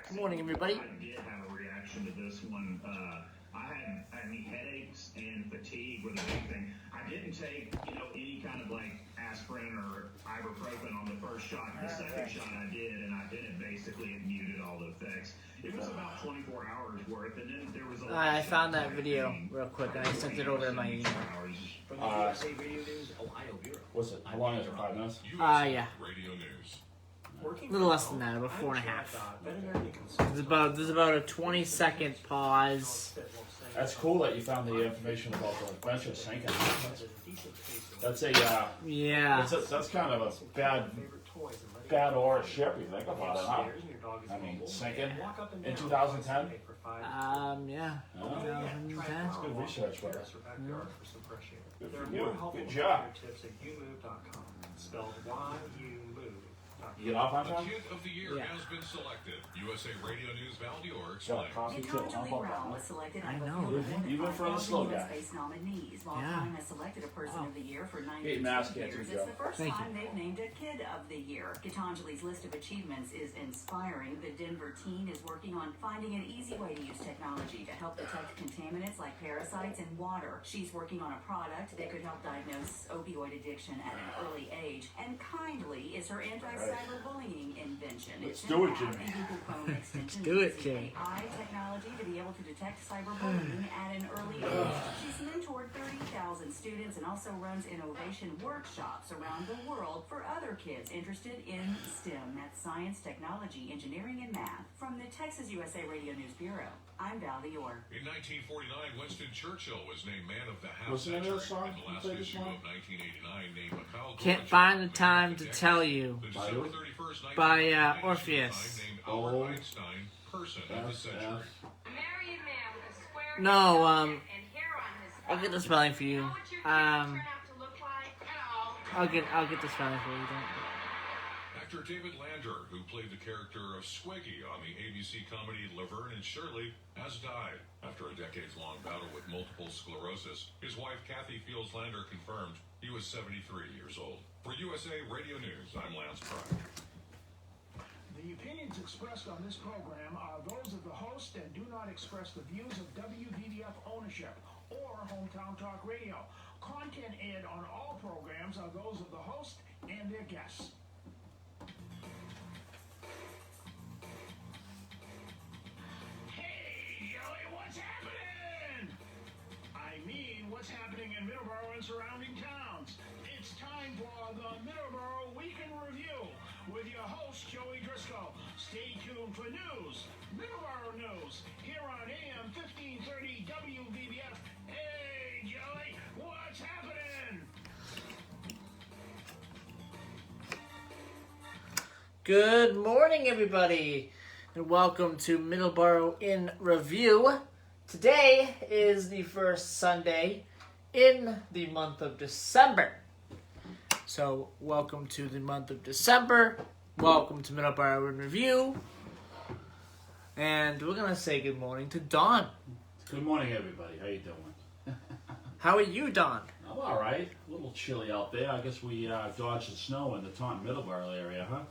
Good morning, everybody. I did have a reaction to this one. I had any headaches and fatigue were the big thing. I didn't take, any kind of like aspirin or ibuprofen on the first shot. The second shot I did, and it basically muted all the effects. It was about 24 hours worth, and then there was a lot I found that video real quick, and I sent it over to my email. From the USA Radio News Ohio Bureau. What's it? How long is it? 5 minutes? Yeah. Radio News. A little less than that, about 4.5. There's about a 20-second pause. That's cool that you found the information about the venture sinking. That's a Yeah. that's kind of a bad or ship. You think about it, huh? I mean, sinking in 2010. Yeah. Oh. 2010. That's good research, brother. Good for you. Good job. Spelled Y-U-MOVE. You get off on time? Kid of the Year Yeah. has been selected. USA Radio News Valdior Got a explains. coffee too. How about that? was selected I out of know. Even for the slow guy. space nominees, while Yeah. Time has selected a person of the year for 9 Get your mask here, years. too, It's Joe. the first Thank time you. they've named a Kid of the Year. Gitanjali's list of achievements is inspiring. The Denver teen is working on finding an easy way to use technology to help detect contaminants like parasites in water. She's working on a product that could help diagnose opioid addiction at an early age. And Kindly is her anti-cyberbullying invention. Let's It's do an it, app Jimmy. and Google Chrome extension do it, using Jimmy. AI technology to be able to detect cyberbullying at an early age. She's mentored 30,000 students and also runs innovation workshops around the world for other kids interested in STEM. That's science, technology, engineering, and math. From the Texas USA Radio News Bureau, I'm Val Dior. In 1949, Winston Churchill was named Man of the House What's the name of the Century. song? In the last Play this issue song? of 1989, named Mikhail Can't Gorbachev find the Man of time to Decade. tell you. The By December who? 31st, By, 1949 Orpheus. named Albert Oh. Einstein Person of the Yes, Century. yes. Marry a man with a square No, nose and hair on his I'll get the face. spelling for You you. know what your kids turn out to look like? I'll get the spelling for you. Actor David Lander, who played the character of Squiggy on the ABC comedy Laverne and Shirley, has died after a decades-long battle with multiple sclerosis. His wife, Kathy Fields Lander, confirmed he was 73 years old. For USA Radio News, I'm Lance Pride. The opinions expressed on this program are those of the host and do not express the views of WVVF ownership or Hometown Talk Radio. Content aired on all programs are those of the host and their guests. Hey, Joey, what's happening? I mean, what's happening in Middleboro and surrounding towns? It's time for the Middleboro Week in Review with your host, Joey Driscoll. Stay tuned for news, Middleboro News, here on AM 1530 WVBF. Hey, Joey, what's happening? Good morning, everybody, and welcome to Middleboro in Review. Today is the first Sunday in the month of December. So, welcome to the month of December. Welcome to Middleboro in Review. And we're going to say good morning to Don. Good morning, everybody. How you doing? How are you, Don? I'm all right. A little chilly out there. I guess we dodged the snow in the Taunton Middleborough area, huh?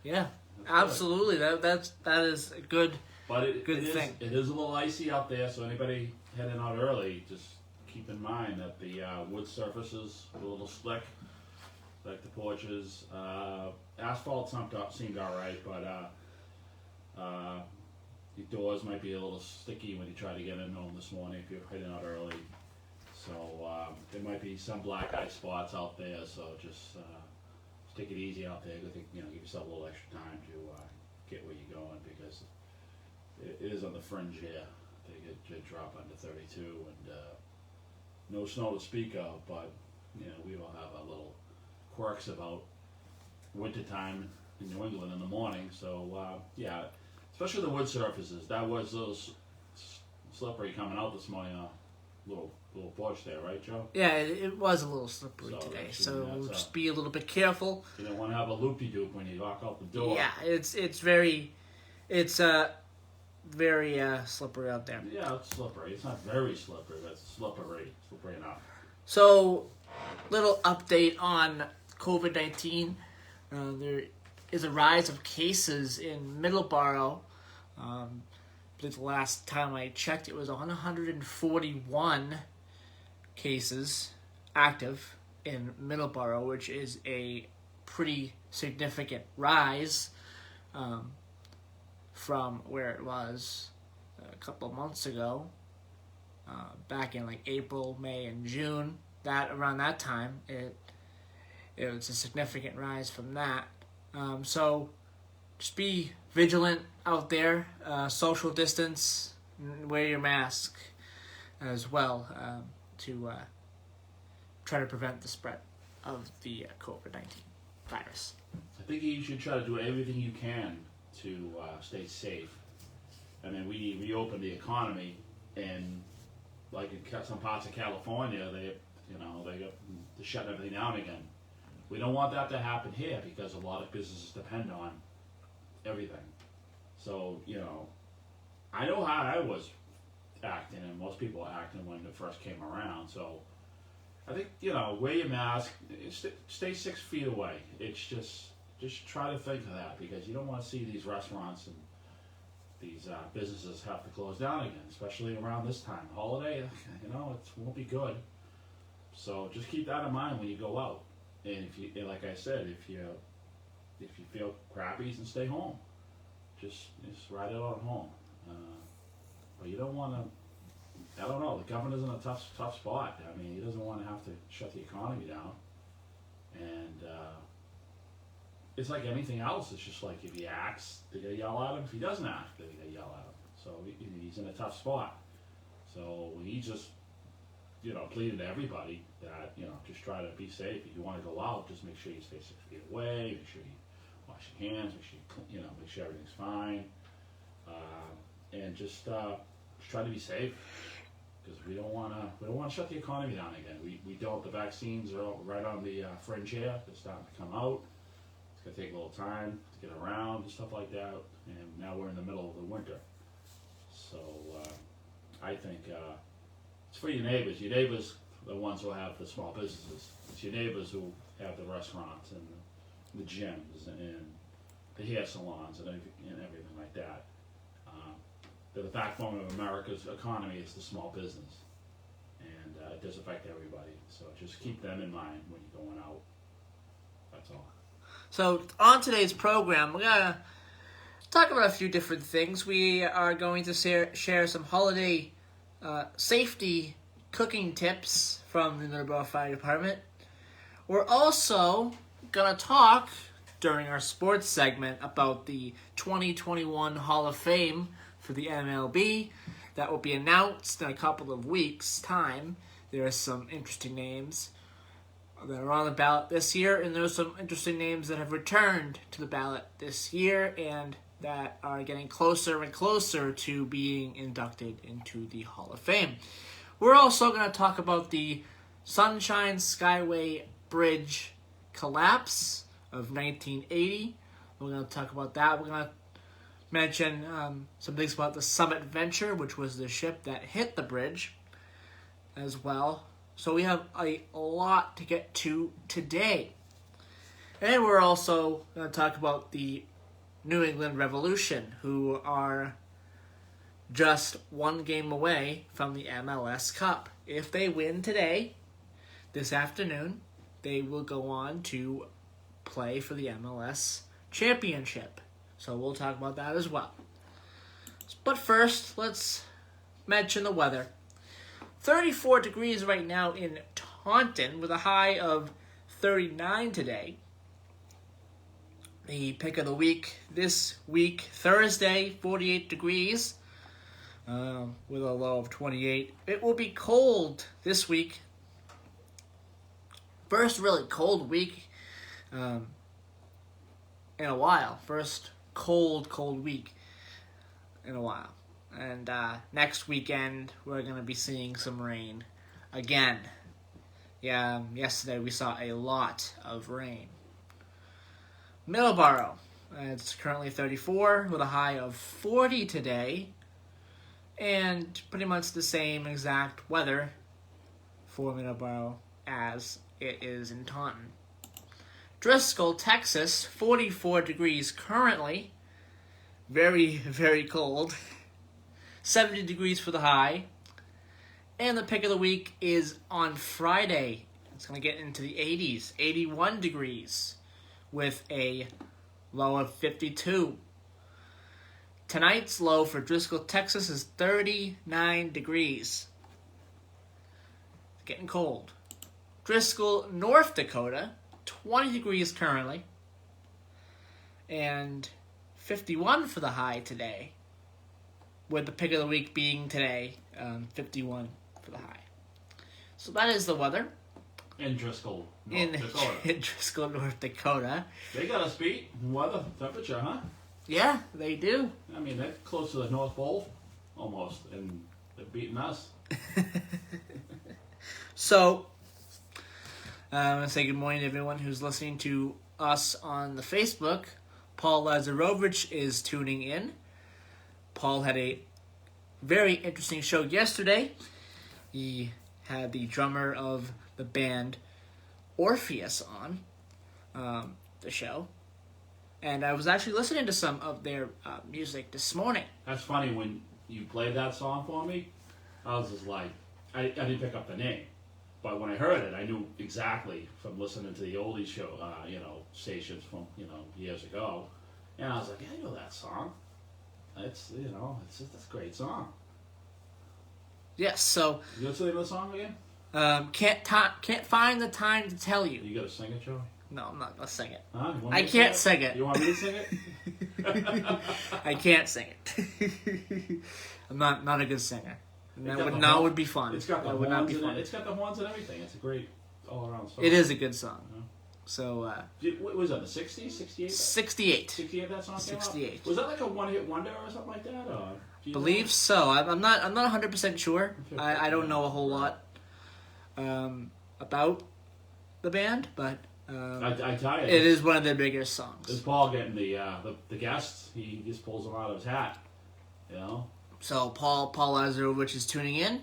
Yeah, That's absolutely. That is a good. But it is thing. a little icy out there, so anybody heading out early, just keep in mind that the wood surfaces are a little slick, like the porches. Asphalt seemed all right, but the doors might be a little sticky when you try to get in them this morning if you're heading out early. So there might be some black eye spots out there, so just take it easy out there. I think, give yourself a little extra time to get where you're going, because it is on the fringe here. They get drop under 32, and no snow to speak of, but we all have our little quirks about wintertime in New England in the morning. So yeah, especially the wood surfaces. That was those slippery coming out this morning. Little porch there, right, Joe? Yeah, it was a little slippery So today, that's- so that's, just be a little bit careful. You don't want to have a loopy-doop when you walk out the door. Yeah, it's very slippery out there. Yeah, it's slippery. It's not very slippery, but it's slippery enough. So, little update on COVID-19. There is a rise of cases in Middleborough. I believe the last time I checked, it was 141 cases active in Middleboro, which is a pretty significant rise from where it was a couple of months ago, back in like April, May, and June. Around that time, it was a significant rise from that. So just be vigilant out there, social distance, and wear your mask as well to try to prevent the spread of the COVID-19 virus. I think you should try to do everything you can to stay safe. I mean, we reopened the economy, and like in some parts of California, they're shutting everything down again. We don't want that to happen here because a lot of businesses depend on everything. So, I know how I was acting, and most people were acting when it first came around. So, I think, wear your mask, stay 6 feet away. It's just try to think of that, because you don't want to see these restaurants and these businesses have to close down again, especially around this time. Holiday, it won't be good. So just keep that in mind when you go out. And like I said, if you feel crappy, then stay home. Just ride it out at home. But you don't want to. I don't know. The governor's in a tough spot. I mean, he doesn't want to have to shut the economy down. And it's like anything else. It's just like if he acts, they're gonna yell at him. If he doesn't act, they're gonna yell at him. So he's in a tough spot. So he just pleaded to everybody that just try to be safe. If you want to go out, just make sure you stay 6 feet away. Make sure you wash your hands. Make sure make sure everything's fine. And just try to be safe, because we don't want to shut the economy down again. We don't. The vaccines are right on the fringe here. They're starting to come out. It's gonna take a little time to get around and stuff like that. And now we're in the middle of the winter, so I think it's for your neighbors. Your neighbors are the ones who have the small businesses. It's your neighbors who have the restaurants and the gyms and the hair salons and everything like that. The backbone of America's economy is the small business, and it does affect everybody. So just keep them in mind when you're going out. That's all. So on today's program, we're going to talk about a few different things. We are going to share some holiday safety cooking tips from the Middleboro Fire Department. We're also going to talk during our sports segment about the 2021 Hall of Fame for the MLB. That will be announced in a couple of weeks' time. There are some interesting names that are on the ballot this year, and there are some interesting names that have returned to the ballot this year and that are getting closer and closer to being inducted into the Hall of Fame. We're also going to talk about the Sunshine Skyway Bridge collapse of 1980. We're going to talk about that. We're going to mention some things about the Summit Venture, which was the ship that hit the bridge as well. So we have a lot to get to today. And we're also going to talk about the New England Revolution, who are just one game away from the MLS Cup. If they win today, this afternoon, they will go on to play for the MLS Championship. So we'll talk about that as well. But first, let's mention the weather. 34 degrees right now in Taunton with a high of 39 today. The pick of the week this week, Thursday, 48 degrees with a low of 28. It will be cold this week. First really cold week in a while. First cold week in a while. And next weekend, we're going to be seeing some rain again. Yeah, yesterday we saw a lot of rain. Middleboro, it's currently 34 with a high of 40 today. And pretty much the same exact weather for Middleboro as it is in Taunton. Driscoll, Texas, 44 degrees currently. very, very cold. 70 degrees for the high. And the pick of the week is on Friday. It's going to get into the 80s, 81 degrees, with a low of 52. Tonight's low for Driscoll, Texas is 39 degrees. It's getting cold. Driscoll, North Dakota, 20 degrees currently. And 51 for the high today. With the pick of the week being today, 51 for the high. So that is the weather. In Driscoll, North Dakota. In Driscoll, North Dakota. They got us beat in weather, temperature, huh? Yeah, they do. I mean, they're close to the North Pole, almost, and they're beating us. So, I want to say good morning to everyone who's listening to us on the Facebook. Paul Lazarovich is tuning in. Paul had a very interesting show yesterday. He had the drummer of the band Orpheus on the show. And I was actually listening to some of their music this morning. That's funny, when you played that song for me, I was just like, I didn't pick up the name. But when I heard it, I knew exactly from listening to the oldies show, stations from, years ago. And I was like, yeah, I know that song. It's a great song. Yes, so You know the name of the song again? can't find the time to tell you. You gotta sing it, Joey? No, I'm not gonna sing it. Huh? You want I me to can't sing it. You want me to sing it? I can't sing it. I'm not a good singer. It Would be fun. It's got the That would not horns be in fun. it. It's got the horns and everything. It's a great all-around song. It is a good song. Yeah. So, What was that, the 60s, 68? 68. 68 that song came out? 68. Was that like a one-hit wonder or something like that? Or do you Believe know? so. I'm not 100% sure. I don't know a whole lot about the band, but I tell you, it is one of their biggest songs. This Paul getting the guests, he just pulls them out of his hat, So Paul Lazarovich is tuning in.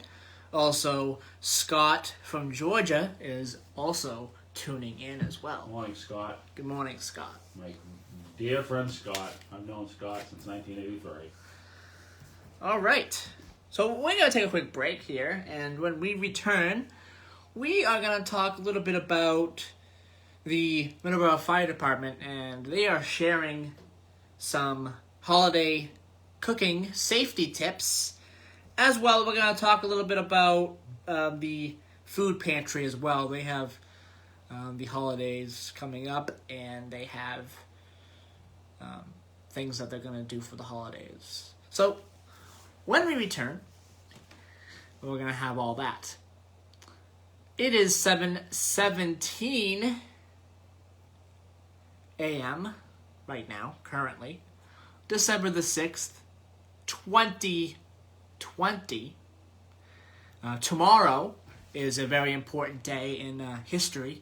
Also, Scott from Georgia is also tuning in as well. Morning, Scott. Good morning, Scott. My dear friend Scott. I've known Scott since 1983. All right. So we're going to take a quick break here, and when we return, we are going to talk a little bit about the Middleboro Fire Department, and they are sharing some holiday cooking safety tips. As well, we're going to talk a little bit about the food pantry as well. They have the holidays coming up, and they have things that they're going to do for the holidays. So, when we return, we're going to have all that. It is 7:17 a.m. right now, currently. December the 6th, 2020. Tomorrow is a very important day in history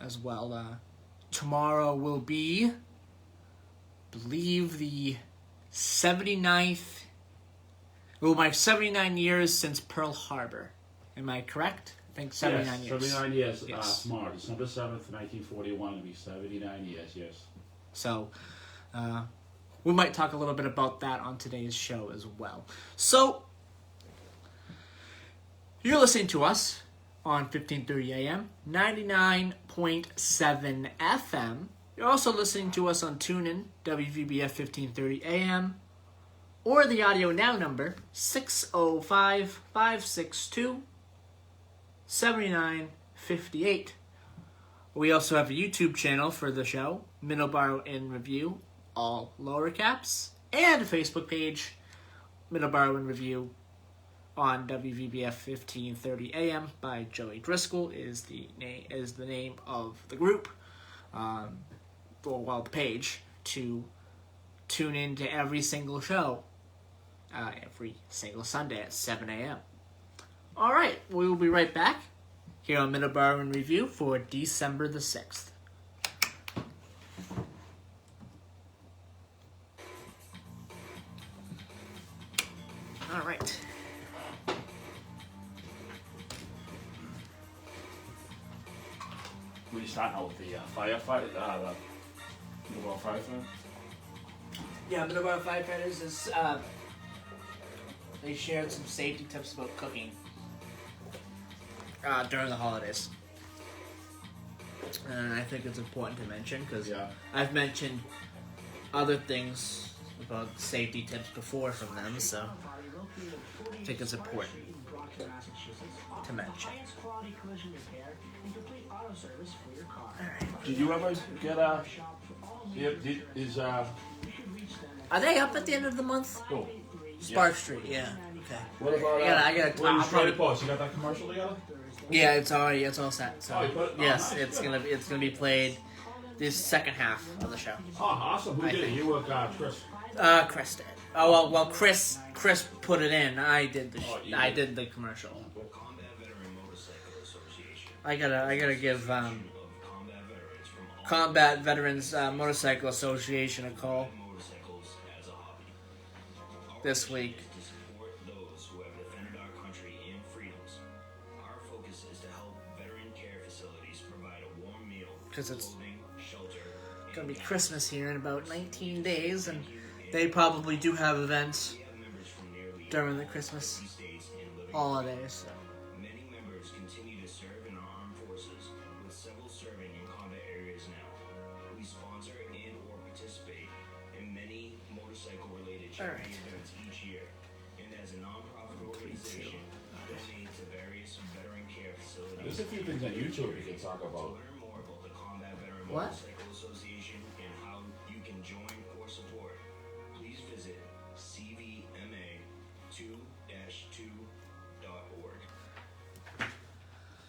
as well. Tomorrow will be, I believe, the 79th. Well, my 79 years since Pearl Harbor. Am I correct? I think 79 years. 79 years. Yes. Tomorrow, December 7th, 1941, it'll be 79 years, yes. So, we might talk a little bit about that on today's show as well. So, you're listening to us on 1530 AM, 99.7 FM. You're also listening to us on TuneIn, WVBF 1530 AM, or the Audio Now number, 605-562-7958. We also have a YouTube channel for the show, Middleboro in Review, all lower caps, and a Facebook page, Middleboro in Review, on WVBF 1530 AM by Joey Driscoll is the name of the group, the page, to tune in to every single show, every single Sunday at 7 a.m. All right, we will be right back here on Middleboro in Review for December the 6th. All right. We starting out with the firefighter, the Middleboro firefighter. Yeah, Middleboro Firefighters is they shared some safety tips about cooking during the holidays. And I think it's important to mention because Yeah. I've mentioned other things about safety tips before from them, so I think it's important to mention. Did you ever get a? Are they up at the end of the month? Oh, Spark Street, yeah. Okay. what about? I gotta What I'll is probably- Trade Post? You got that commercial together? Yeah, it's all set. So Oh, you put it- oh, yes, nice. it's gonna be played this second half of the show. Oh, awesome! Who I did it? think. You with Chris? Chris did. Oh well, Chris put it in. I did the Oh, you I did. did the commercial. Combat Veteran Motorcycle Association. I gotta give Of combat veterans from all Combat Veterans Motorcycle Association a call motorcycles as a hobby. Our this mission week. is to support those who have defended our country and freedoms. Our focus is to help veteran care facilities provide a warm meal, 'Cause it's clothing, shelter, It's gonna be Christmas here in about 19 days, and they probably do have events we have members from nearly during the Christmas 50 states and living holidays. So. Many members continue to serve in our armed forces, with several serving in combat areas now. We sponsor and or participate in many motorcycle-related charity Alright. events each year, and as a non-profit organization, donate to various veteran care facilities. There's a few things on YouTube you can talk To about. learn more about the Combat Veteran What? Motorcycle Association and how you can join or support, please visit cvma2-2.org.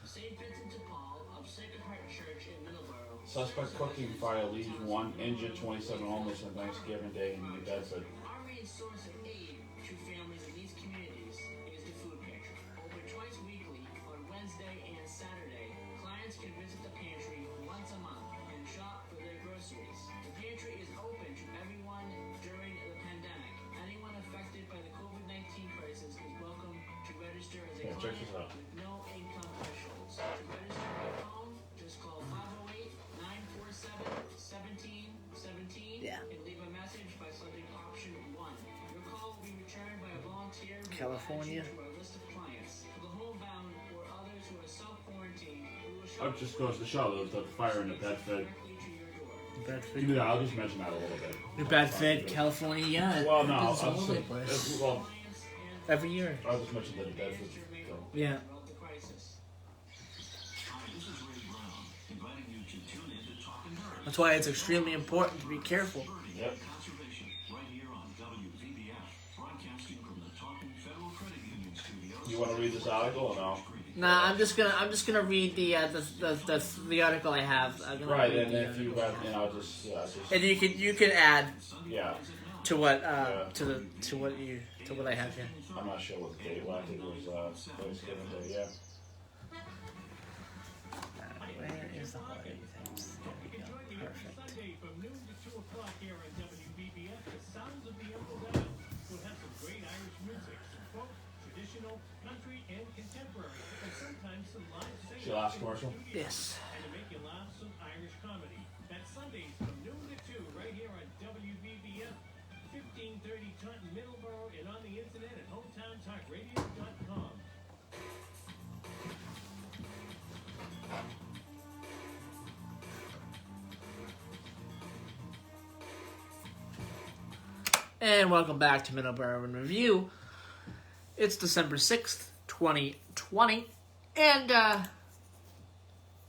St. Vincent de Paul of Sacred Heart Church in Middleboro. Suspect cooking fire leaves 1 injured, 27 homeless on Thanksgiving Day in New Bedford. Our main source of aid to families in these communities is the food pantry. Open twice weekly on Wednesday and Saturday. Clients can visit the pantry once a month and shop for their groceries. The pantry is open to everyone during the pandemic. Anyone affected by the COVID-19 crisis is welcome to register as a Yeah, check this client out. with no income thresholds. To register by phone, just call 508-947-1717 Yeah. and leave a message by selecting option 1. Your call will be returned by a volunteer who will California. add you to our list of clients. For the homebound or others who are self-quarantined, we will It just goes to show the fire in the Bedford. directly to your door. Bedford, Yeah, I'll just mention that a little bit. New Bedford, California. Yeah, Well, no, it's all I'll over the say, place. well, Every year. I'll just mention the Bedford. So. Yeah. Throughout the crisis. That's why it's extremely important to be careful. Yep. You want to read this article or no? Nah, I'm just gonna read the article I have. I'm gonna Right, read and the if you article. got, just And you can add yeah. to what Yeah. to what I have here. I'm not sure what the date was. I think it was Thanksgiving Day. Yeah. Where is the holiday things? There we go. Perfect. Sunday from noon to 2 o'clock here on WBBF. The sounds of the Uncle Down will have some great Irish music, some folk, traditional, country, and contemporary, and sometimes some live singing. Your last commercial? Yes. And to make you laugh, some Irish comedy. That's Sundays from noon to 2 right here on WBBF, 1530 Taunton, Middleboro, and on the internet at hometowntalkradio.com. And welcome back to Middleboro in Review. It's December 6th, 2020, and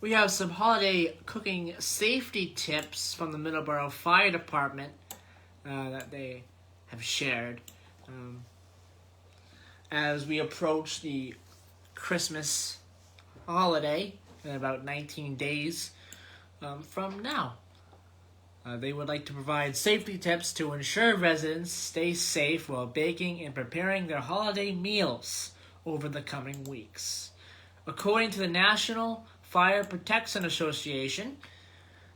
we have some holiday cooking safety tips from the Middleboro Fire Department that they have shared as we approach the Christmas holiday in about 19 days from now. They would like to provide safety tips to ensure residents stay safe while baking and preparing their holiday meals over the coming weeks. According to the National Fire Protection Association,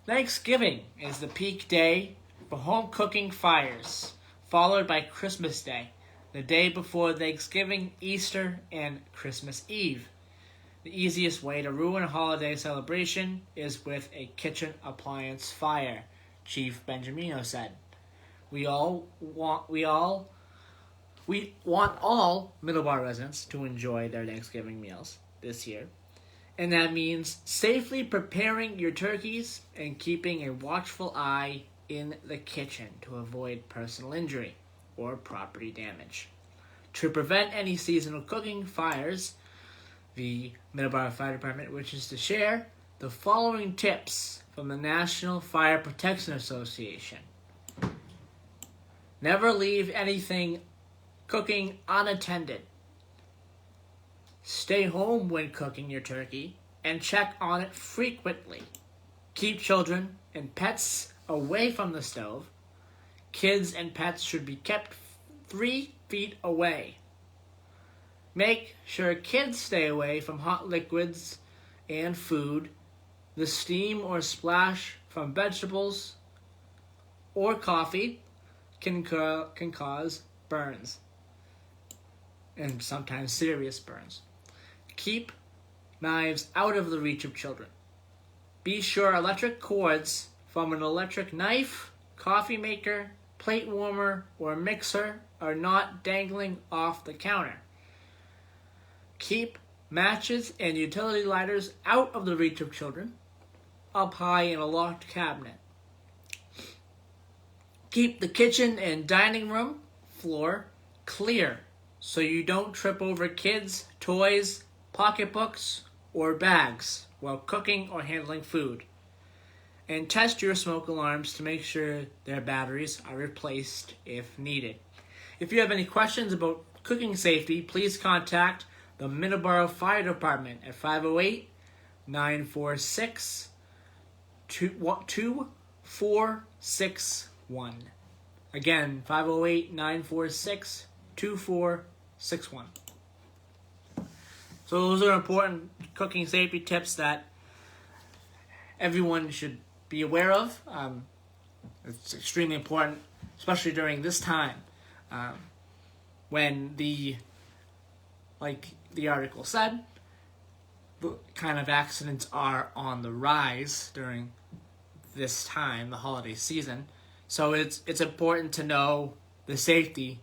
Thanksgiving is the peak day for home cooking fires, followed by Christmas Day, the day before Thanksgiving, Easter, and Christmas Eve. The easiest way to ruin a holiday celebration is with a kitchen appliance fire, Chief Benjamino said. We want all Middleborough residents to enjoy their Thanksgiving meals this year. And that means safely preparing your turkeys and keeping a watchful eye in the kitchen to avoid personal injury or property damage. To prevent any seasonal cooking fires, the Middleborough Fire Department wishes to share the following tips from the National Fire Protection Association. Never leave anything cooking unattended. Stay home when cooking your turkey and check on it frequently. Keep children and pets away from the stove. Kids and pets should be kept 3 feet away. Make sure kids stay away from hot liquids and food. The steam or splash from vegetables or coffee can cause burns, and sometimes serious burns. Keep knives out of the reach of children. Be sure electric cords from an electric knife, coffee maker, plate warmer, or mixer are not dangling off the counter. Keep matches and utility lighters out of the reach of children, up high in a locked cabinet. Keep the kitchen and dining room floor clear so you don't trip over kids, toys, pocketbooks, or bags while cooking or handling food. And test your smoke alarms to make sure their batteries are replaced if needed. If you have any questions about cooking safety, please contact the Middleborough Fire Department at 508-946-2461. Again, 508-946-2461. So those are important cooking safety tips that everyone should be aware of. It's extremely important, especially during this time when like the article said, the kind of accidents are on the rise during this time, the holiday season. So it's important to know the safety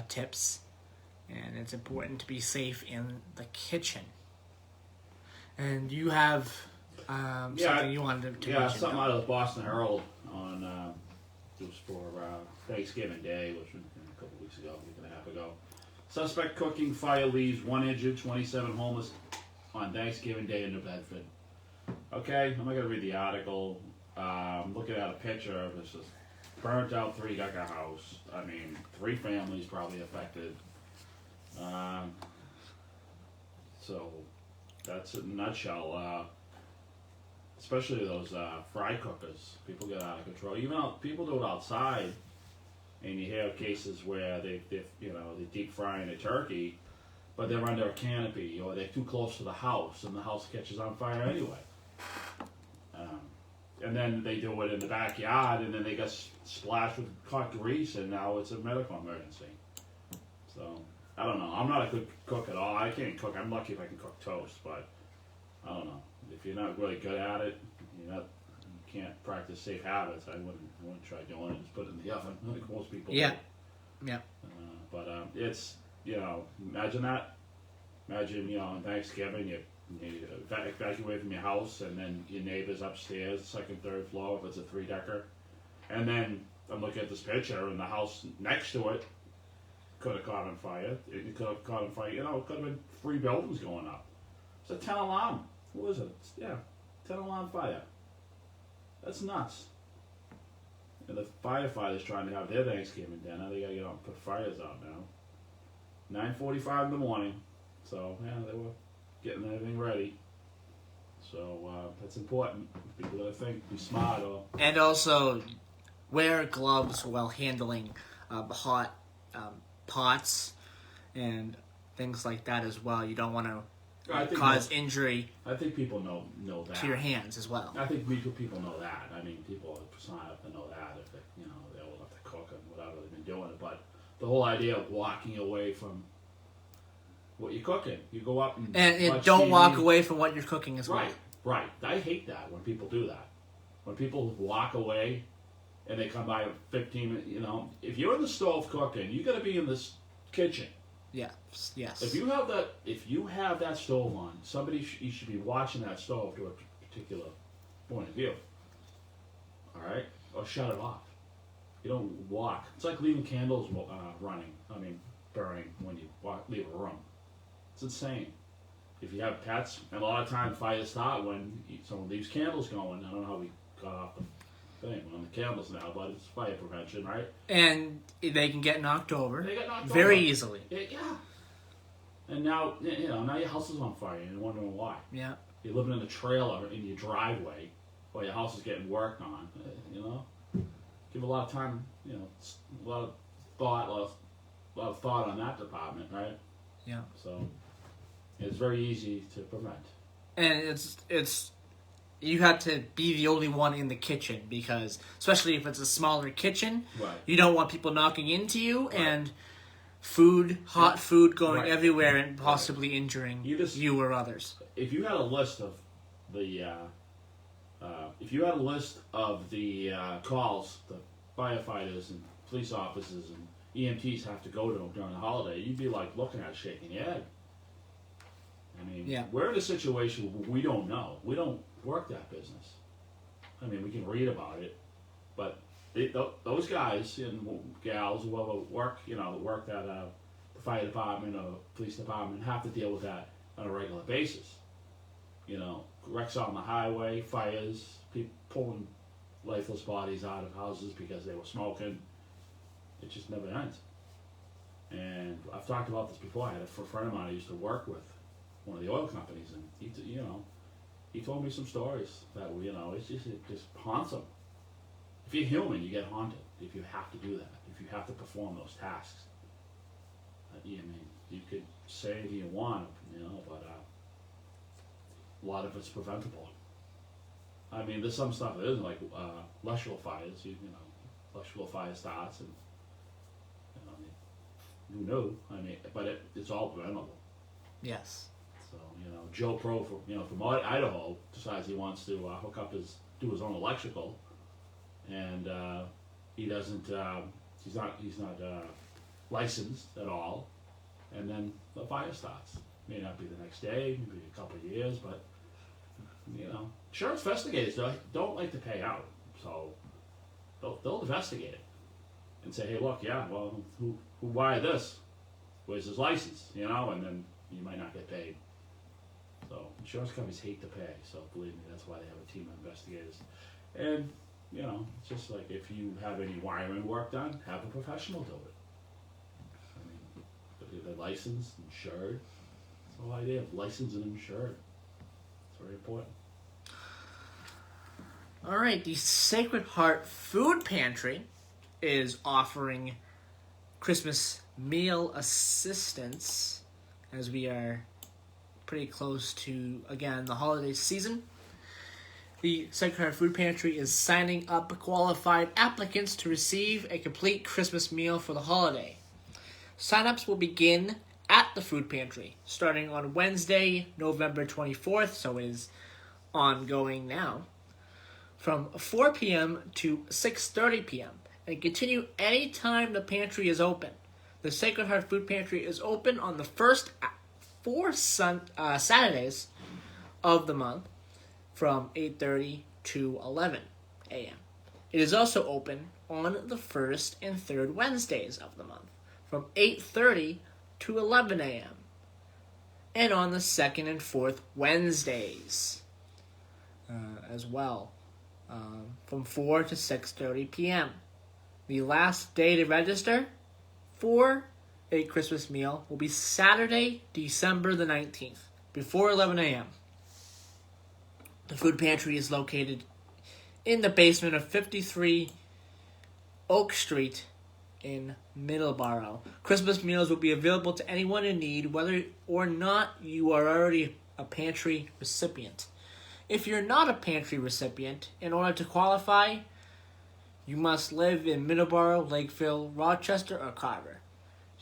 tips, and it's important to be safe in the kitchen. And you have something you wanted to mention. Something out of the Boston Herald on it was for Thanksgiving Day, which was a couple weeks ago, a week and a half ago. Suspect cooking fire leaves 1 injured, 27 homeless on Thanksgiving Day in New Bedford. Okay, I'm not going to read the article. I'm looking at a picture of this burnt out 3-decker house. I mean, 3 families probably affected. So that's in a nutshell. Especially those fry cookers. People get out of control. Even people do it outside. And you hear cases where they deep frying a turkey, but they're under a canopy or they're too close to the house, and the house catches on fire anyway. And then they do it in the backyard, and then they get splashed with hot grease, and now it's a medical emergency. So I don't know. I'm not a good cook at all. I can't cook. I'm lucky if I can cook toast, but I don't know. If you're not really good at it, you can't practice safe habits. I wouldn't try doing it. Just put it in the oven, like most people do. Yeah. But it's, imagine that. Imagine, on Thanksgiving, you evacuate from your house, and then your neighbor's upstairs, 2nd, 3rd floor, if it's a 3-decker. And then I'm looking at this picture, and the house next to it could have caught on fire. It could have caught on fire. It could have been 3 buildings going up. It's a 10 alarm. What was it? 10 alarm fire. That's nuts. And the firefighters trying to have their Thanksgiving dinner, they gotta get out and put fires out now. 9:45 in the morning. So, they were getting everything ready. So, that's important. People gotta think, be smart. And also, wear gloves while handling hot pots and things like that as well. You don't want to cause injury. I think people know that to your hands as well. I think people know that. I mean, people are smart enough to know that if they, they're old enough to cook and whatever they've been doing it. But the whole idea of walking away from what you're cooking, you go up and don't TV. Walk away from what you're cooking as well. Right. I hate that when people do that. When people walk away and they come by 15 minutes, if you're in the stove cooking, you got to be in this kitchen. Yes. If you have that stove on, you should be watching that stove to a particular point of view. All right, or shut it off. You don't walk. It's like leaving candles burning when you leave a room. It's insane. If you have pets, and a lot of times fires start when someone leaves candles going. I don't know how we got off the thing on the candles now, but it's fire prevention, right? And they can get knocked over. They get knocked very over. easily. Yeah. And now, now your house is on fire and you're wondering why. Yeah. You're living in a trailer in your driveway while your house is getting worked on, Give a lot of time, a lot of thought on that department, right? Yeah. So it's very easy to prevent. And it's you have to be the only one in the kitchen, because especially if it's a smaller kitchen, Right. you don't want people knocking into you Right. and hot food going Right. everywhere and possibly injuring you or others. If you had a list of the calls the firefighters and police officers and EMTs have to go to during the holiday, you'd be like looking at it, shaking your head. I mean, Yeah. we're in a situation where we don't know. We don't work that business. I mean, we can read about it, but those guys and gals, whoever work at the fire department or police department, have to deal with that on a regular basis. Wrecks on the highway, fires, people pulling lifeless bodies out of houses because they were smoking. It just never ends. And I've talked about this before. I had a friend of mine I used to work with, one of the oil companies, and he told me some stories that it just haunts him. If you're human, you get haunted. If you have to do that, if you have to perform those tasks, you could say anything you want, but a lot of it's preventable. I mean, there's some stuff that isn't, like electrical fires. Electrical fire starts, and who knew? I mean, but it's all preventable. Yes. So Joe Pro from Idaho decides he wants to do his own electrical, and he doesn't. He's not licensed at all, and then the fire starts. May not be the next day, maybe a couple of years, but insurance investigators don't like to pay out, so they'll investigate it and say, hey, look, yeah, well, who wired this? Where's his license? And then you might not get paid. So insurance companies hate to pay, so believe me, that's why they have a team of investigators. And it's just like if you have any wiring work done, have a professional do it. I mean, if they're licensed, insured. That's the whole idea of licensed and insured. It's very important. All right, the Sacred Heart Food Pantry is offering Christmas meal assistance as we are pretty close to, again, the holiday season. The Sacred Heart Food Pantry is signing up qualified applicants to receive a complete Christmas meal for the holiday. Sign-ups will begin at the food pantry starting on Wednesday, November 24th, so it is ongoing now, from 4 p.m. to 6:30 p.m. and continue any time the pantry is open. The Sacred Heart Food Pantry is open on the first 4 Saturdays of the month from 8:30 to 11 a.m. It is also open on the first and third Wednesdays of the month from 8:30 to 11 a.m. and on the second and fourth Wednesdays as well from 4 to 6:30 p.m. The last day to register for a Christmas meal will be Saturday, December the 19th, before 11 a.m. The food pantry is located in the basement of 53 Oak Street in Middleboro. Christmas meals will be available to anyone in need, whether or not you are already a pantry recipient. If you're not a pantry recipient, in order to qualify, you must live in Middleboro, Lakeville, Rochester, or Carver.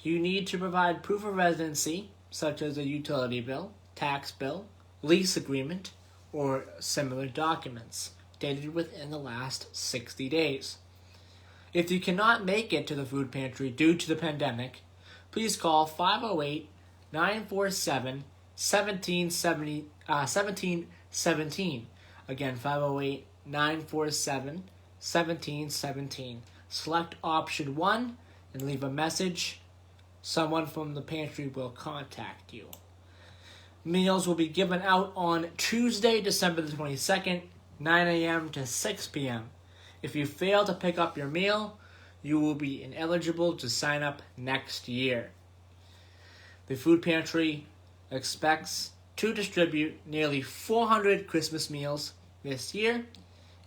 You need to provide proof of residency, such as a utility bill, tax bill, lease agreement, or similar documents, dated within the last 60 days. If you cannot make it to the food pantry due to the pandemic, please call 508-947-1717. Again, 508-947-1717. Select option 1 and leave a message. Someone from the pantry will contact you. Meals will be given out on Tuesday, December the 22nd, 9 a.m. to 6 p.m. If you fail to pick up your meal, you will be ineligible to sign up next year. The food pantry expects to distribute nearly 400 Christmas meals this year.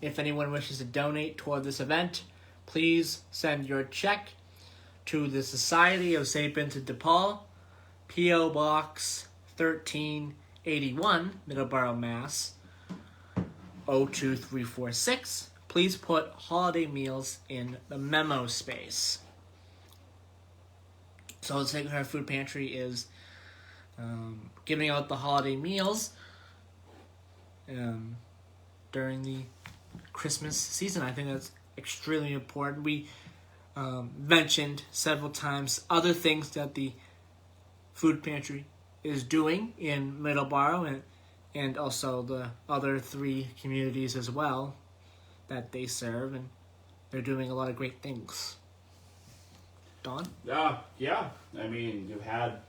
If anyone wishes to donate toward this event, please send your check to the Society of St. Vincent de Paul, P.O. Box 1381, Middleboro, Mass. 02346. Please put holiday meals in the memo space. So the Sacred Heart Food Pantry is giving out the holiday meals during the Christmas season. I think that's extremely important. We mentioned several times other things that the food pantry is doing in Middleboro and also the other 3 communities as well that they serve, and they're doing a lot of great things. Don? Yeah. I mean, you've had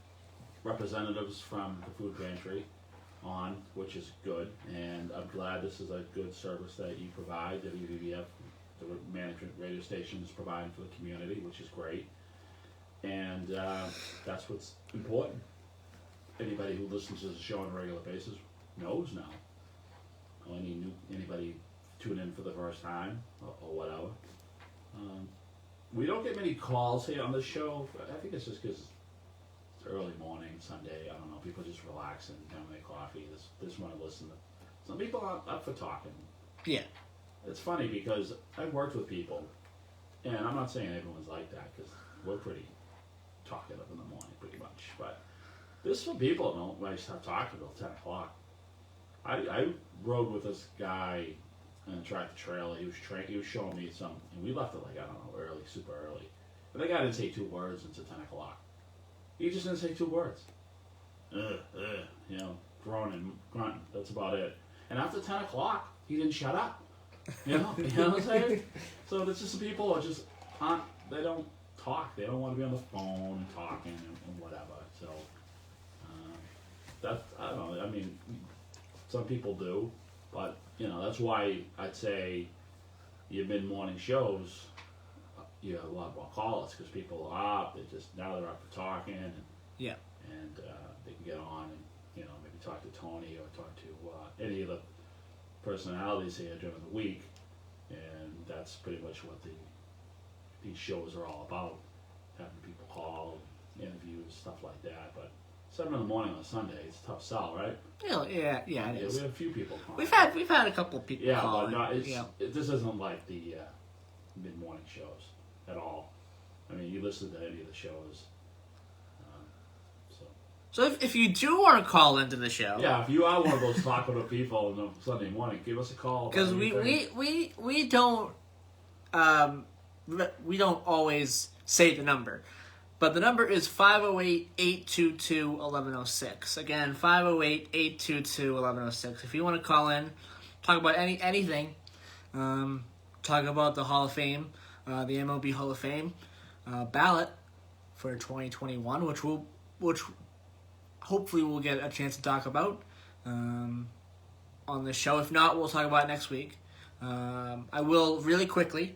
representatives from the food pantry on, which is good, and I'm glad this is a good service that you provide. WVBF, the management radio station, is providing for the community, which is great, and that's what's important. Anybody who listens to the show on a regular basis knows now. Anybody tune in for the first time or whatever. We don't get many calls here on the show. I think it's just because it's early morning, Sunday. I don't know. People just relaxing, having their coffee. They just want to listen. Some people aren't up for talking. Yeah. It's funny because I've worked with people, and I'm not saying everyone's like that because we're pretty talkative in the morning, pretty much. But there's some people that don't really start talking until 10 o'clock. I rode with this guy and tractor trailer. He was showing me some, and we left it like, I don't know, early, super early. And the guy didn't say 2 words until 10 o'clock. He just didn't say 2 words. Groaning and grunting. That's about it. And after 10 o'clock, he didn't shut up. You know what I'm saying? So there's just some people who just aren't, they don't talk. They don't want to be on the phone and talking and whatever. So I don't know. I mean, some people do, but that's why I'd say your mid-morning shows, you have a lot more callers because people are up. Now they're up for talking, and Yeah. and they can get on and maybe talk to Tony or talk to any of the personalities here during the week, and that's pretty much what these shows are all about, having people call, interviews, stuff like that. But 7 in the morning on a Sunday, it's a tough sell, right? Yeah, it is. We have a few people calling. We've had a couple of people call. But no, this isn't like the mid-morning shows at all. I mean, you listen to any of the shows. So if you do want to call into the show, yeah, if you are one of those talkative people on a Sunday morning, give us a call. Because we don't always say the number. But the number is 508-822-1106. Again, 508-822-1106. If you want to call in, talk about anything, talk about the Hall of Fame, the MLB Hall of Fame ballot for 2021, which hopefully we'll get a chance to talk about on the show. If not, we'll talk about it next week. I will really quickly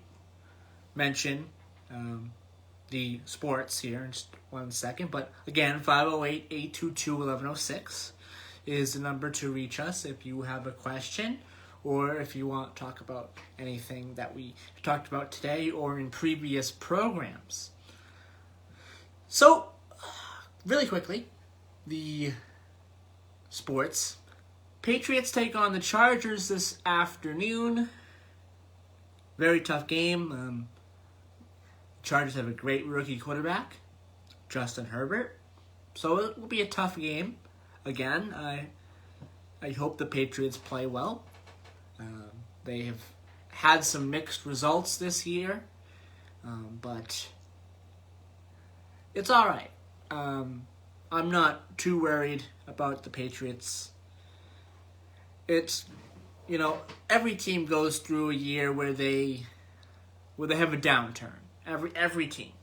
mention the sports here in just 1 second. But again, 508-822-1106 is the number to reach us if you have a question or if you want to talk about anything that we talked about today or in previous programs. So, really quickly, the sports. Patriots take on the Chargers this afternoon. Very tough game. Chargers have a great rookie quarterback, Justin Herbert. So it will be a tough game. Again, I hope the Patriots play well. They have had some mixed results this year. but it's all right. I'm not too worried about the Patriots. It's, every team goes through a year where they have a downturn. Every team.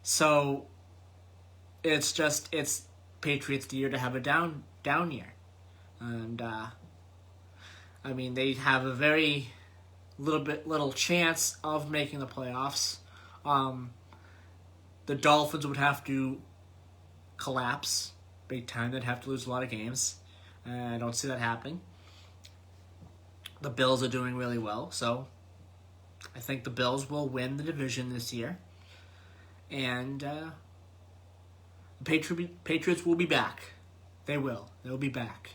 So it's Patriots' year to have a down year, and they have a very little chance of making the playoffs. The Dolphins would have to collapse big time. They'd have to lose a lot of games. I don't see that happening. The Bills are doing really well, so I think the Bills will win the division this year. And the Patriots will be back. They will. They'll be back.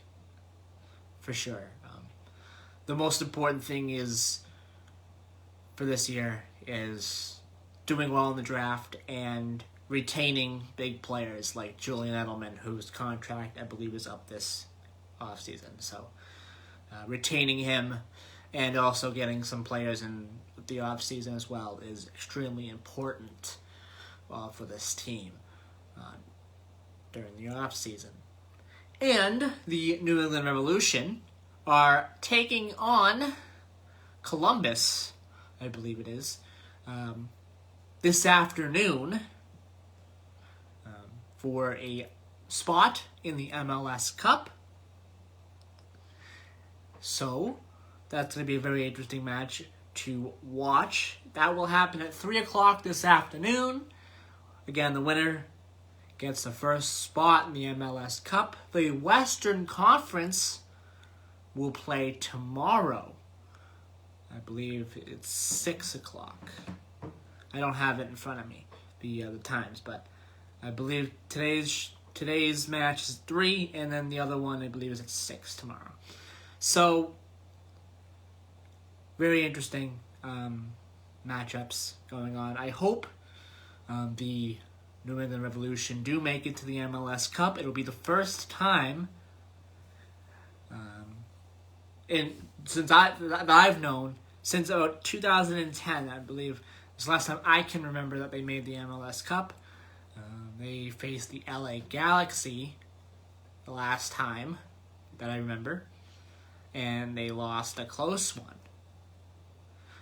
For sure. The most important thing is for this year is doing well in the draft and retaining big players like Julian Edelman, whose contract I believe is up this offseason. So retaining him and also getting some players in the offseason as well is extremely important for this team during the offseason. And the New England Revolution are taking on Columbus, I believe it is, this afternoon for a spot in the MLS Cup. So that's going to be a very interesting match to watch. That will happen at 3 o'clock this afternoon. Again, the winner gets the first spot in the MLS Cup. The Western Conference will play tomorrow. I believe it's 6 o'clock. I don't have it in front of me, the times, but I believe today's match is 3, and then the other one I believe is at 6 tomorrow. So, very interesting matchups going on. I hope the New England Revolution do make it to the MLS Cup. It'll be the first time since I've known, since about 2010, I believe, was the last time I can remember that they made the MLS Cup. They faced the LA Galaxy the last time that I remember, and they lost a close one.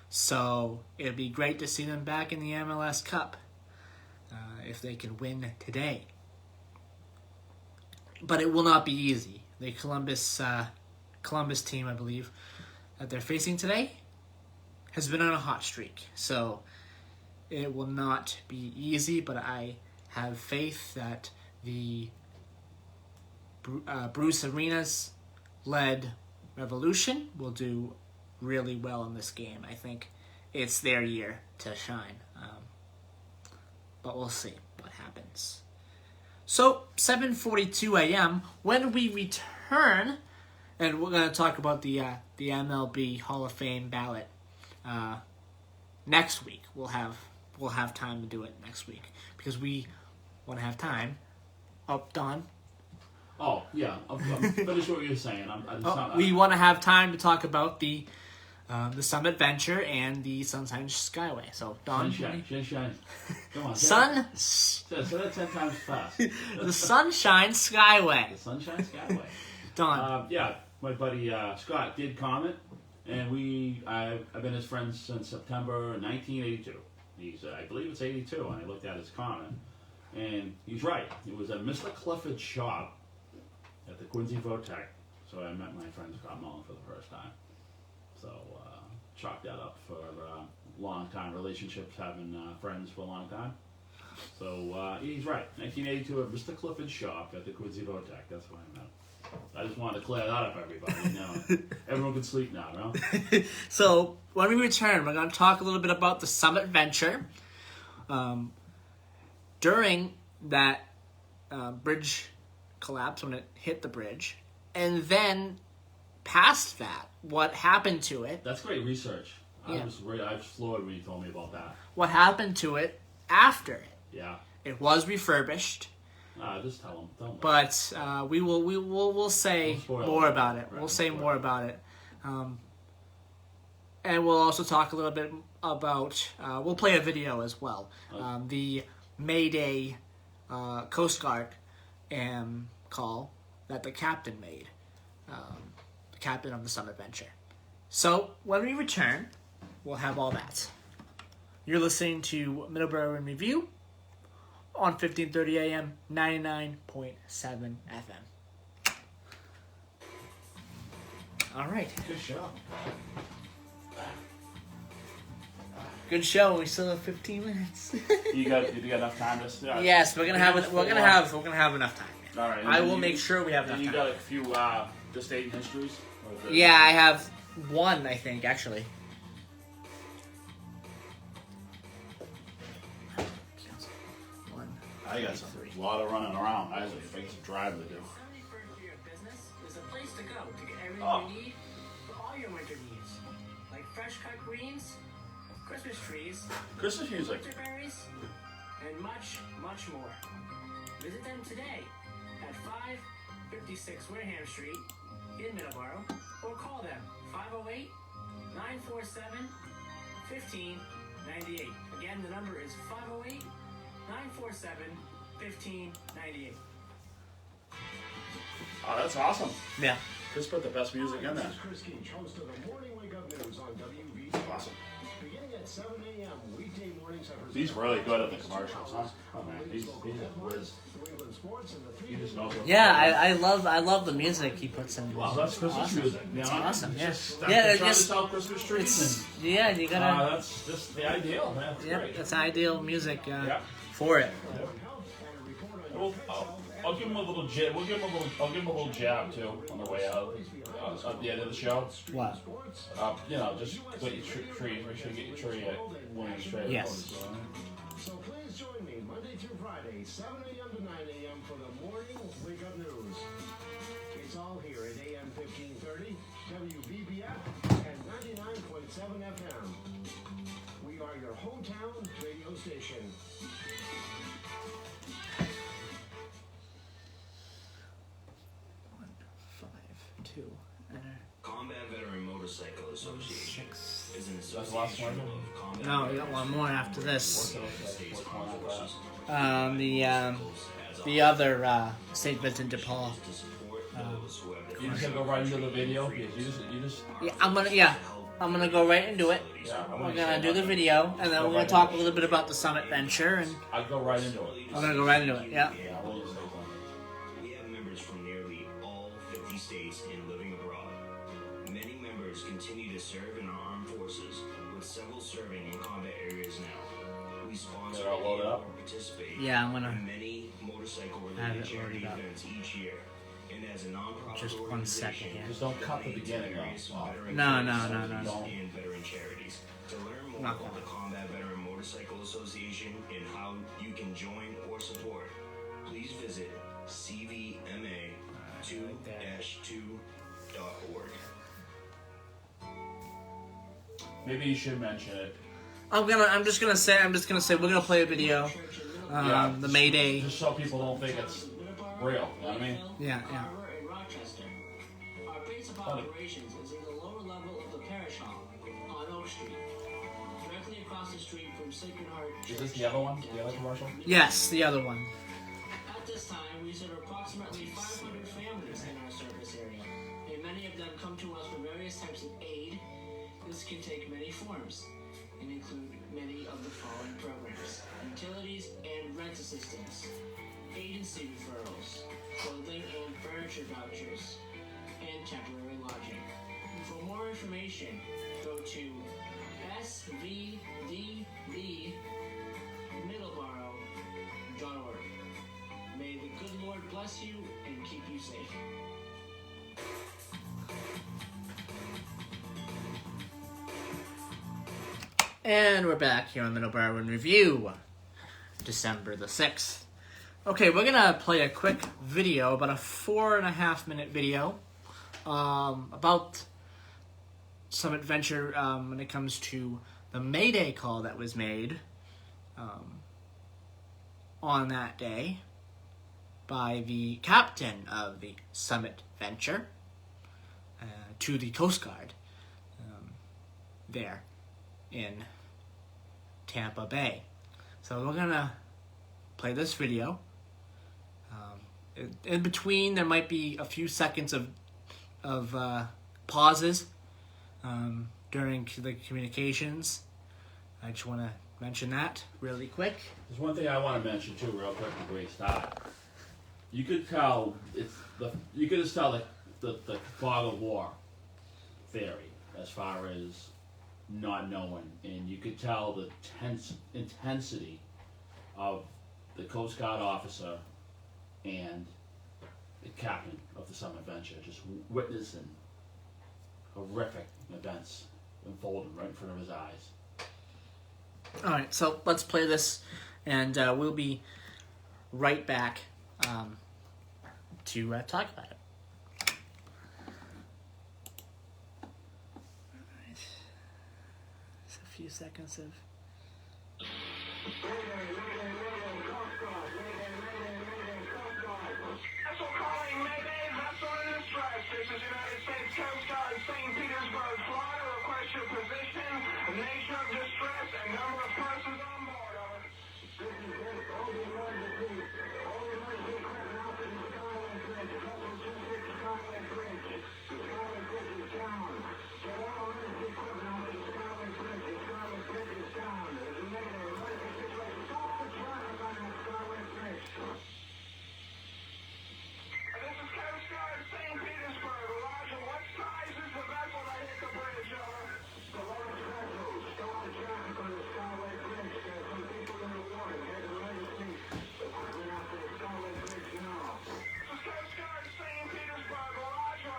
So it'd be great to see them back in the MLS Cup if they can win today. But it will not be easy. The Columbus team, I believe, that they're facing today has been on a hot streak. So it will not be easy, but I have faith that the Bruce Arenas-led Revolution will do really well in this game. I think it's their year to shine. But we'll see what happens. So, 7:42 a.m., when we return, and we're going to talk about the MLB Hall of Fame ballot next week. We'll have time to do it next week because we want to have time. Oh, Don? Oh, yeah. I'm finished what you're saying. We want to have time to talk about the Summit Venture and the Sunshine Skyway. So, Don? Sunshine. Come on. Say that 10 times fast. The Sunshine Skyway. The Sunshine Skyway. Don. Yeah, my buddy Scott did comment, and I've been his friend since September 1982. I believe it's 82, and I looked at his comment, and he's right. It was at Mr. Clifford's shop at the Quincy Votech, so I met my friend Scott Mullen for the first time. So chalk that up for long-time relationships, having friends for a long time. So he's right. 1982 at Mr. Clifford's shop at the Quincy Votech. That's what I meant. I just wanted to clear that up, everybody. Everyone can sleep now, no? So when we return, we're going to talk a little bit about the Summit Venture. During that bridge collapse, when it hit the bridge, and then past that, what happened to it? That's great research. Yeah. I was floored when you told me about that. What happened to it after it? Yeah. It was refurbished. Just tell them. But we'll say more about it. Right, we'll say more about it. And we'll also talk a little bit about, we'll play a video as well, the Mayday Coast Guard call that the captain made, the captain of the Summit Venture. So, when we return, we'll have all that. You're listening to Middleboro in Review on 1530 AM, 99.7 FM. All right. Good show. Good show. We still have 15 minutes. You got enough time to start? Yes, we're gonna have enough time. Yeah. All right. I will make sure we have enough You time. got a few just state histories? Or Yeah, I have one, I think, actually. One. I got a lot of running around. I have a big drive to do. 71st year of business is a place to go to get everything Oh. you need for all your winter needs, like fresh cut greens, Christmas trees, Christmas music. winter berries, and much, much more. Visit them today at 556 Wareham Street in Middleboro, or call them 508-947-1598. Again, the number is 508-947-1598. Oh, that's awesome. Yeah. Chris put the best music in there. This is Chris Keach, host of the Morning Wake Up News on WV. Awesome. Beginning at 7 a.m. weekday mornings. He's really good at the commercials, huh? Oh man, he's a whiz. New England sports and the He just knows what. Yeah, I love the music he puts in. Wow, that's Christmas music. It's awesome. Yeah. Just, Yeah, trying it's to just- sell Christmas trees. Yeah, you gotta. That's just the ideal, man. That's Yep, great. that's ideal music Yeah. for it. Well, I'll give him a little jab. I'll give him a little jab too on the way out. At the end of the show. What? You know, just put your tree. Make sure you get your tree at Williams Trade. Yes. So please join me Monday through Friday, 7 a.m. to 9 a.m. for the Morning Wake Up News. It's all here at AM 1530, WBBF, and 99.7 FM. We are your hometown radio station. One, 5, 2, Combat Veteran Motorcycle Association 6. is an That's the last association one? of combat No, we got one more after this. The other St. Vincent de Paul. to support those who have the You just gonna go right into the video. You just. Yeah, I'm gonna go right into it. Yeah, We're gonna do the video, and then we're gonna talk a little bit about the Summit Venture, and I'd go right into it. I'm gonna go right into it. Yeah. Yeah, I'll let you say something. We have members from nearly all 50 states and living abroad. Many members continue to serve in our armed forces, with several serving in combat areas now. We sponsor They're all loaded up? or participate Yeah, I'm gonna in many have motorcycle-related it charity loaded up. events each year. And as a nonprofit Just 1 second here. Just don't cut the beginning various off. veteran No. and veteran charities. To learn more Not about gonna. the Combat Veteran Motorcycle Association and how you can join or support, please visit cvma2-2.org. Maybe you should mention it. I'm just gonna say we're gonna play a video. The Mayday. Just so people don't think it's real. You know what I mean? Yeah. Carver, and Rochester. Our base of operations is in the lower level of the parish hall on Oak Street, directly across the street from Sacred Heart Church. Is this the other one? The other commercial? Yes, the other one. At this time, we serve approximately 500 families in our service area, and many of them come to us for various types of aid. This can take many forms and include many of the following programs: utilities and rent assistance, agency referrals, clothing and furniture vouchers, and temporary lodging. For more information, go to svdbmiddleboro.org. May the good Lord bless you and keep you safe. And we're back here on Middleboro in Review, December the 6th. Okay, we're gonna play a quick video, about a 4.5 minute video, about Summit Venture when it comes to the Mayday call that was made on that day by the captain of the Summit Venture to the Coast Guard there in Tampa Bay. So we're gonna play this video. In between, there might be a few seconds of pauses during the communications. I just want to mention that really quick. There's one thing I want to mention too, real quick before we start. You could tell you could just tell the fog of war theory as far as not knowing, and you could tell the intensity of the Coast Guard officer and the captain of the Summer Adventure just witnessing horrific events unfolding right in front of his eyes. All right, so let's play this, and we'll be right back to talk about it. All right. Just a few seconds of... Vessel calling Mayday, vessel in distress. This is United States Coast Guard, St. Petersburg, Florida. Request your position, nation of distress, and number of persons on board. Over. This is Coast Guard, St. Petersburg. Roger, what size is the vessel that hit the bridge? Over. The large vessel. Stop the traffic on the Skyway Bridge. There are some people in the water. There's an emergency. They're coming out to the Skyway Bridge now. This is Coast Guard, St. Petersburg. Roger,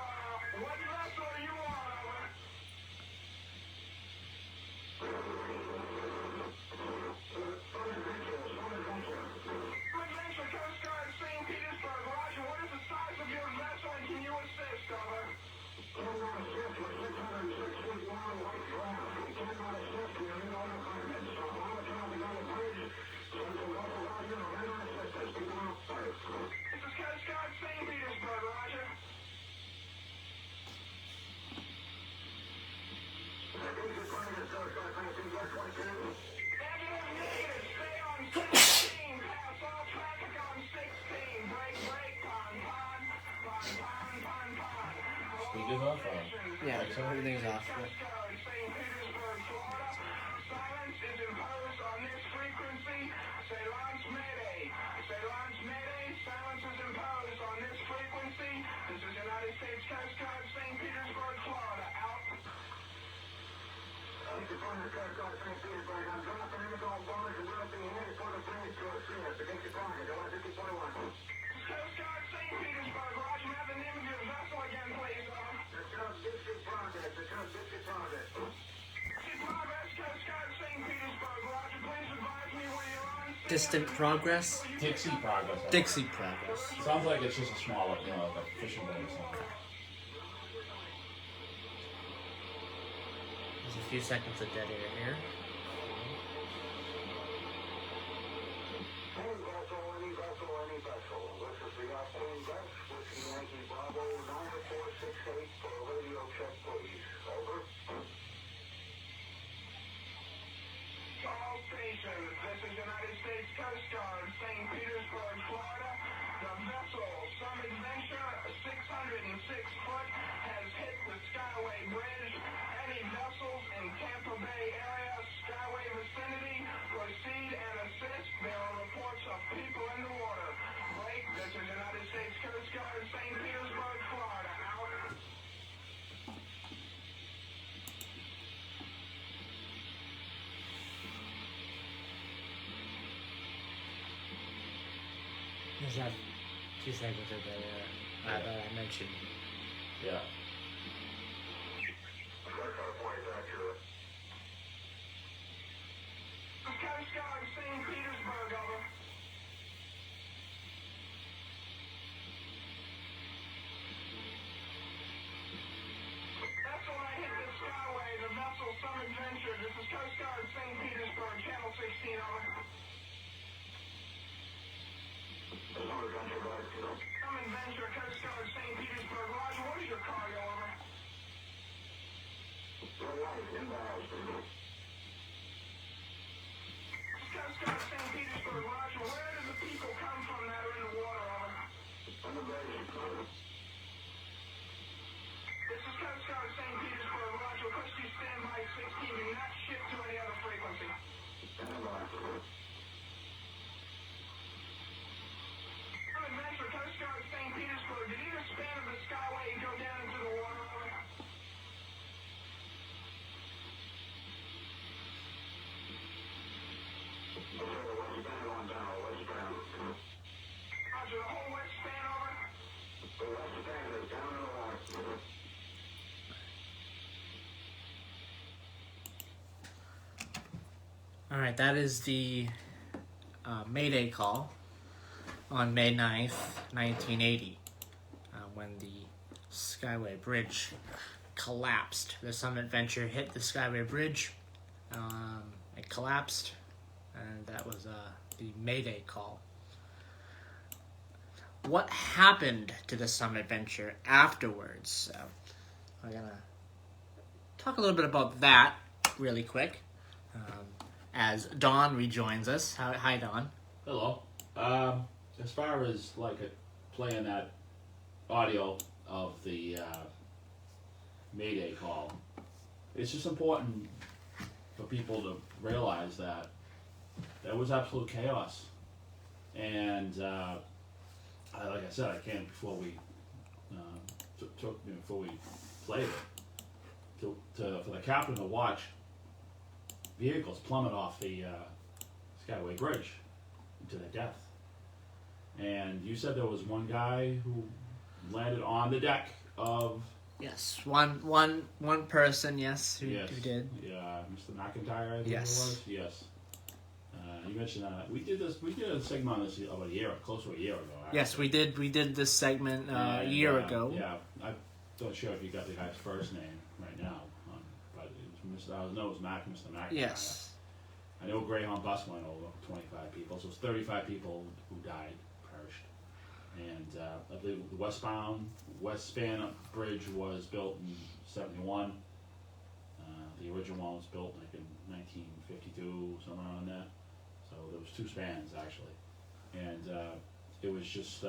what vessel are you on? Over. Adventure, Coast Guard, St. Petersburg. Roger, what is the size of your vessel and can you assist? Over. This is Coast Guard, St. Petersburg. Roger. Negative. Stay on 16. Pass all traffic on 16. Break. Pond. Speakers off, or? Yeah, so everything's off. Coast Guard, St. Petersburg, Florida. Silence is imposed on this frequency. Say launch Mayday. Silence is imposed on this frequency. This is United States Coast Guard, St. Petersburg, Florida. Out. This is Coast Guard, St. Petersburg. I'm dropping in on board and we'll be headed for the bridge to assist. Against your target. 5021. Coast Guard, St. Petersburg. Roger, have the name of your vessel again, please. The Cub Dixie Progress. Progress, Coast Guard, St. Petersburg. Roger, please advise me where you're on. Distant Progress? Dixie Progress. Dixie Progress. Sounds like it's just a small, like a fishing boat or something. There's a few seconds of dead air here. Any vessel. This is the Austin Gulf, Whiskey Yankee Bravo 9468 for a radio check, please. Over. All stations, this is United States Coast Guard, St. Petersburg, Florida. The vessel, Some Adventure, 606 foot, has hit the Skyway Bridge. Any vessels in Tampa Bay area, Skyway vicinity, proceed and assist. There are reports of people in the water. Break, this is United States Coast Guard, St. Petersburg, Florida. Out. There's that few seconds of dead air that I mentioned. Yeah. Coast Guard, St. Petersburg, over. Vessel, I hit the Skyway. The vessel, Some Adventure. This is Coast Guard, St. Petersburg, Channel 16, over. Some Adventure, Coast Guard, St. Petersburg. Roger, what is your cargo, over? Coast Guard, St. Petersburg. Roger, where do the people come from that are in the water, over? From the bridge. This is Coast Guard, St. Petersburg. Roger, request you stand by 16. Do not shift to any other frequency. Stand by. Adventure, Coast Guard, St. Petersburg. Did either span of the Skyway go down into the water, over? Roger, the whole west span, over? The west span is down in the water. All right, that is the Mayday call on May 9th, 1980, when the Skyway Bridge collapsed. The Summit Venture hit the Skyway Bridge. It collapsed, and that was the Mayday call. What happened to the Summit Venture afterwards? So we're going to talk a little bit about that really quick. As Don rejoins us. Hi, Don. Hello. As far as playing that audio of the Mayday call, it's just important for people to realize that there was absolute chaos. And like I said, I can't before we before we played it for the captain to watch vehicles plummet off the Skyway Bridge to their death. And you said there was one guy who landed on the deck of... Yes, one person, yes, who did. Yeah, Mr. McIntyre, I think Yes. it was. Yes. You mentioned that. We did a segment on this about close to a year ago. Actually. Yes, we did this segment a year ago. Yeah, I'm not sure if you got the guy's first name right now. But it was I know it was Mr. McIntyre. Yes. I know Greyhound bus went over 25 people, so it was 35 people who died, perished. And I believe the west span bridge was built in 71. The original one was built in 1952, somewhere around that. So there was two spans actually, and it was just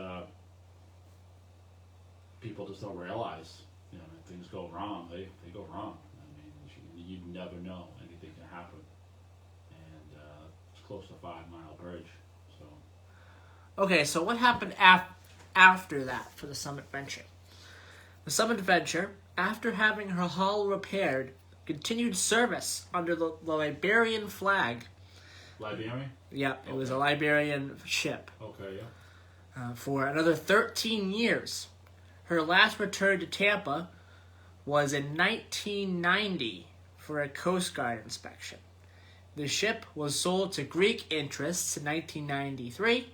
people just don't realize, when things go wrong, they go wrong. I mean, you never know, anything can happen. And it's close to 5 Mile Bridge. So. Okay, so what happened after that for the Summit Venture? The Summit Venture, after having her hull repaired, continued service under the Liberian flag. Liberian? Yep, it was a Liberian ship. Okay, yeah. For another 13 years. Her last return to Tampa was in 1990 for a Coast Guard inspection. The ship was sold to Greek interests in 1993,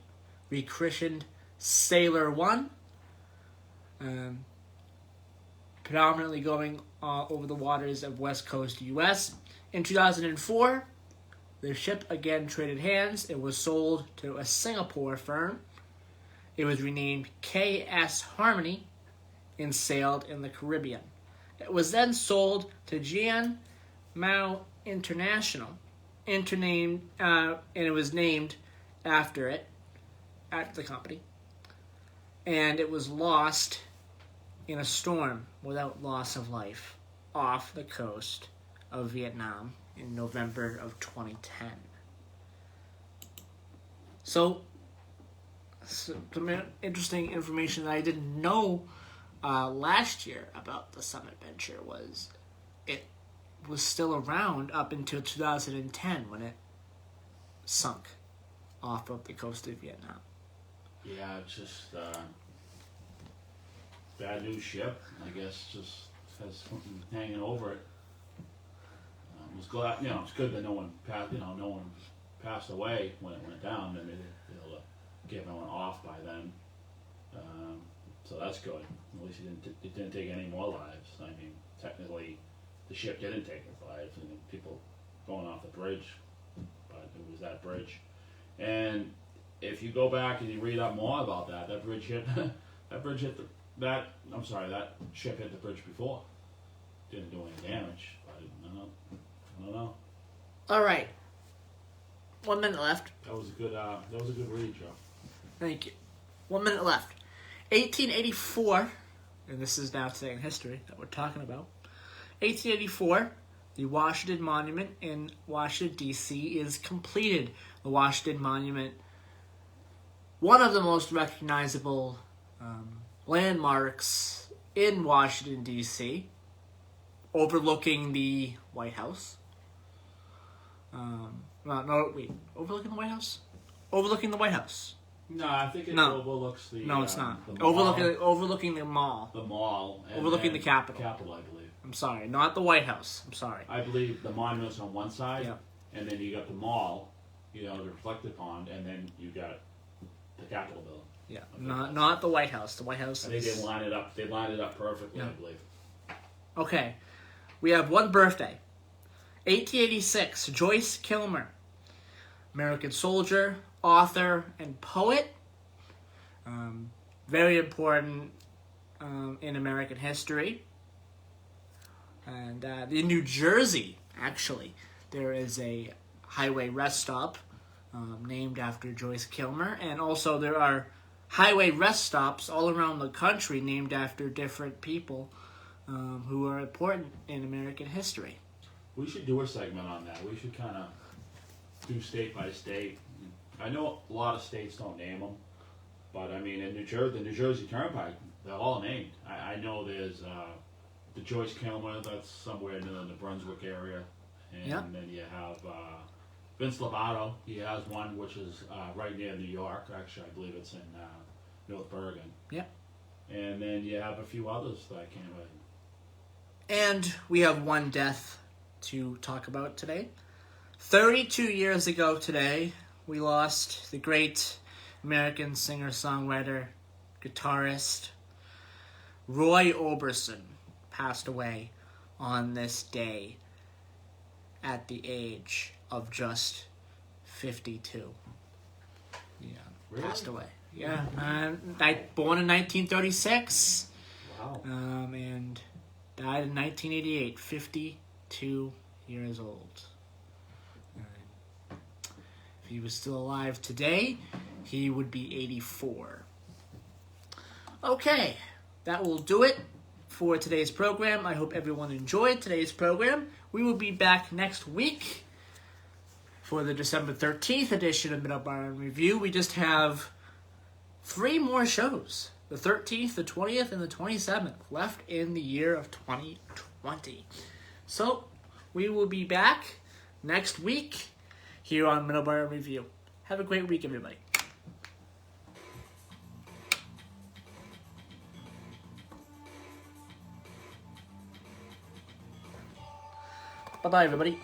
rechristened Sailor One, predominantly going over the waters of West Coast U.S. In 2004, the ship again traded hands. It was sold to a Singapore firm. It was renamed KS Harmony and sailed in the Caribbean. It was then sold to Jian Mao International, and it was named after it, at the company. And it was lost in a storm without loss of life off the coast of Vietnam in November of 2010. So some interesting information that I didn't know last year about the Summit Venture was it was still around up until 2010 when it sunk off of the coast of Vietnam. Yeah, it's just bad news ship. I guess just has something hanging over it. I was glad, it's good that no one passed away when it went down. I mean, they'll get everyone off by then. So that's good. At least it didn't take any more lives. I mean, technically, the ship didn't take its lives. I mean, people going off the bridge, but it was that bridge. And if you go back and you read up more about that, that ship hit the bridge before. Didn't do any damage, but I don't know. All right. 1 minute left. That was a good read, Joe. Thank you. 1 minute left. 1884, and this is now today in history that we're talking about. 1884, the Washington Monument in Washington, D.C. is completed. The Washington Monument, one of the most recognizable landmarks in Washington, D.C., overlooking the White House. Overlooking the White House? Overlooking the White House. No, I think it No. overlooks the. No, it's not. The mall. Overlooking the mall. The mall. And Overlooking then the Capitol. Capitol, I believe. I'm sorry, not the White House. I'm sorry. I believe the monument's on one side, Yeah. and then you got the mall, the reflected pond, and then you got the Capitol building. Yeah, not the White House. The White House And they is... didn't line it up. They lined it up perfectly, Yeah. I believe. Okay, we have one birthday. 1886, Joyce Kilmer. American soldier, author, and poet. Very important in American history. And in New Jersey, actually, there is a highway rest stop named after Joyce Kilmer. And also there are highway rest stops all around the country named after different people who are important in American history. We should do a segment on that. We should kind of do state by state. I know a lot of states don't name them, but I mean, in New Jersey, the New Jersey Turnpike, they're all named. I know there's the Joyce Kilmer, that's somewhere in the Brunswick area, and Yeah. then you have Vince Lovato. He has one which is right near New York. Actually, I believe it's in North Bergen. Yep. And then you have a few others that I can't really. And we have one death to talk about today. 32 years ago today, we lost the great American singer-songwriter, guitarist, Roy Orbison, passed away on this day at the age of just 52. Yeah, Really? passed away. Yeah, born in 1936, Wow. and died in 1988, 52 years old. If he was still alive today, he would be 84. Okay, that will do it for today's program. I hope everyone enjoyed today's program. We will be back next week for the December 13th edition of Middleboro in Review. We just have 3 more shows. The 13th, the 20th, and the 27th left in the year of 2020. So, we will be back next week here on Middleboro Review. Have a great week, everybody. Bye-bye, everybody.